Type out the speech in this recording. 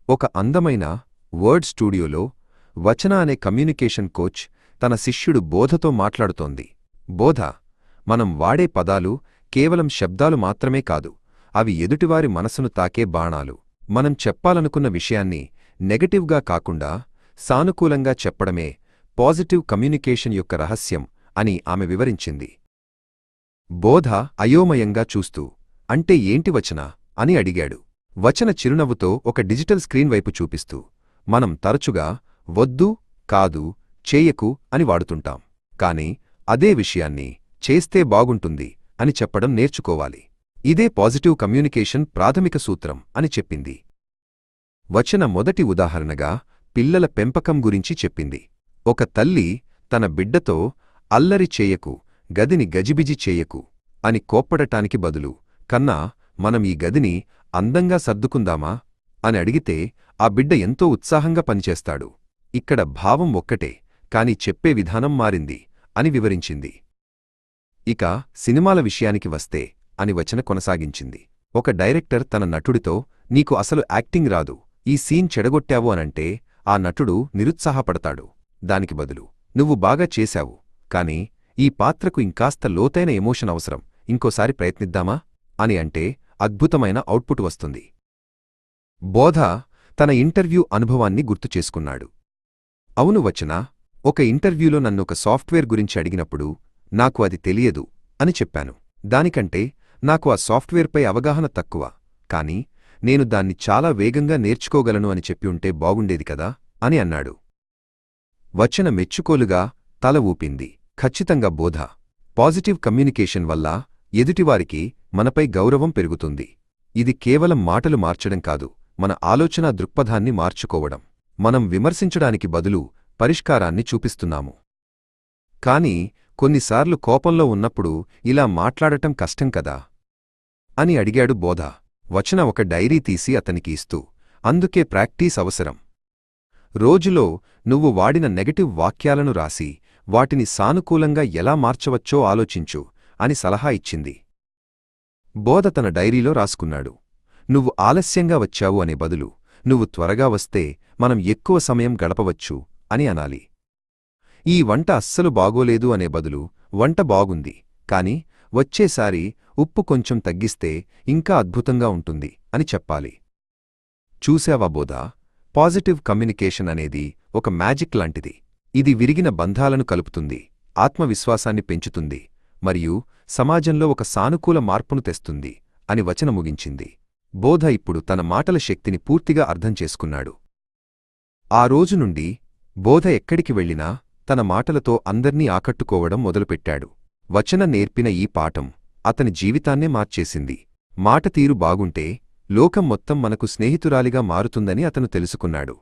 ఒక అందమైన వర్డ్ స్టూడియోలో వచన అనే కమ్యూనికేషన్ కోచ్ తన శిష్యుడు బోధతో మాట్లాడుతోంది. బోధ, మనం వాడే పదాలు కేవలం శబ్దాలు మాత్రమే కాదు, అవి ఎదుటివారి మనసును తాకే బాణాలు. మనం చెప్పాలనుకున్న విషయాన్ని నెగటివ్గా కాకుండా సానుకూలంగా చెప్పడమే పాజిటివ్ కమ్యూనికేషన్ యొక్క రహస్యం అని ఆమె వివరించింది. బోధ అయోమయంగా చూస్తూ, అంటే ఏంటి వచన అని అడిగాడు. వచన చిరునవ్వుతో ఒక డిజిటల్ స్క్రీన్ వైపు చూపిస్తూ, మనం తరచుగా వద్దు, కాదు, చేయకు అని వాడుతుంటాం. కాని అదే విషయాన్ని చేస్తే బాగుంటుంది అని చెప్పడం నేర్చుకోవాలి. ఇదే పాజిటివ్ కమ్యూనికేషన్ ప్రాథమిక సూత్రం అని చెప్పింది. వచన మొదటి ఉదాహరణగా పిల్లల పెంపకం గురించి చెప్పింది. ఒక తల్లి తన బిడ్డతో అల్లరి చేయకు, గదిని గజిబిజి చేయకు అని కోప్పడటానికి బదులు, కన్నా మనం ఈ గదిని అందంగా సర్దుకుందామా అని అడిగితే ఆ బిడ్డ ఎంతో ఉత్సాహంగా పనిచేస్తాడు. ఇక్కడ భావం ఒక్కటే, కాని చెప్పే విధానం మారింది అని వివరించింది. ఇక సినిమాల విషయానికి వస్తే అని వచన కొనసాగించింది. ఒక డైరెక్టర్ తన నటుడితో, నీకు అసలు యాక్టింగ్ రాదు, ఈ సీన్ చెడగొట్టావు అనంటే ఆ నటుడు నిరుత్సాహపడతాడు. దానికి బదులు, నువ్వు బాగా చేశావు, కాని ఈ పాత్రకు ఇంకాస్త లోతైన ఎమోషన్ అవసరం, ఇంకోసారి ప్రయత్నిద్దామా అని అంటే అద్భుతమైన అవుట్పుట్ వస్తుంది. బోధ తన ఇంటర్వ్యూ అనుభవాన్ని గుర్తుచేసుకున్నాడు. అవును వచన, ఒక ఇంటర్వ్యూలో నన్నొక సాఫ్ట్వేర్ గురించి అడిగినప్పుడు నాకు అది తెలియదు అని చెప్పాను. దానికంటే నాకు ఆ సాఫ్ట్వేర్పై అవగాహన తక్కువ, కాని నేను దాన్ని చాలా వేగంగా నేర్చుకోగలను అని చెప్పి ఉంటే బాగుండేది కదా అని అన్నాడు. వచన మెచ్చుకోలుగా తల ఊపింది. ఖచ్చితంగా బోధ, పాజిటివ్ కమ్యూనికేషన్ వల్ల ఎదుటివారికి మనపై గౌరవం పెరుగుతుంది. ఇది కేవలం మాటలు మార్చడం కాదు, మన ఆలోచనా దృక్పథాన్ని మార్చుకోవడం. మనం విమర్శించడానికి బదులు పరిష్కారాన్ని చూపిస్తున్నాము. కాని కొన్నిసార్లు కోపంలో ఉన్నప్పుడు ఇలా మాట్లాడటం కష్టం కదా అని అడిగాడు బోధ. వచన ఒక డైరీ తీసి అతనికి ఇస్తూ, అందుకే ప్రాక్టీస్ అవసరం. రోజులో నువ్వు వాడిన నెగటివ్ వాక్యాలను రాసి వాటిని సానుకూలంగా ఎలా మార్చవచ్చో ఆలోచించు అని సలహా ఇచ్చింది. బోధ తన డైరీలో రాసుకున్నాడు, నువ్వు ఆలస్యంగా వచ్చావు అనే బదులు, నువ్వు త్వరగా వస్తే మనం ఎక్కువ సమయం గడపవచ్చు అని అనాలి. ఈ వంట అస్సలు బాగోలేదు అనే బదులు, వంట బాగుంది, కాని వచ్చేసారి ఉప్పు కొంచెం తగ్గిస్తే ఇంకా అద్భుతంగా ఉంటుంది అని చెప్పాలి. చూశావా బోధ, పాజిటివ్ కమ్యూనికేషన్ అనేది ఒక మ్యాజిక్ లాంటిది. ఇది విరిగిన బంధాలను కలుపుతుంది, ఆత్మవిశ్వాసాన్ని పెంచుతుంది, మరియు సమాజంలో ఒక సానుకూల మార్పును తెస్తుంది అని వచన ముగించింది. బోధ ఇప్పుడు తన మాటల శక్తిని పూర్తిగా అర్థం చేసుకున్నాడు. ఆ రోజు నుండి బోధ ఎక్కడికి వెళ్ళినా తన మాటలతో అందర్నీ ఆకట్టుకోవడం మొదలుపెట్టాడు. వచన నేర్పిన ఈ పాఠం అతని జీవితాన్నే మార్చేసింది. మాట తీరు బాగుంటే లోకం మొత్తం మనకు స్నేహితురాలిగా మారుతుందని అతను తెలుసుకున్నాడు.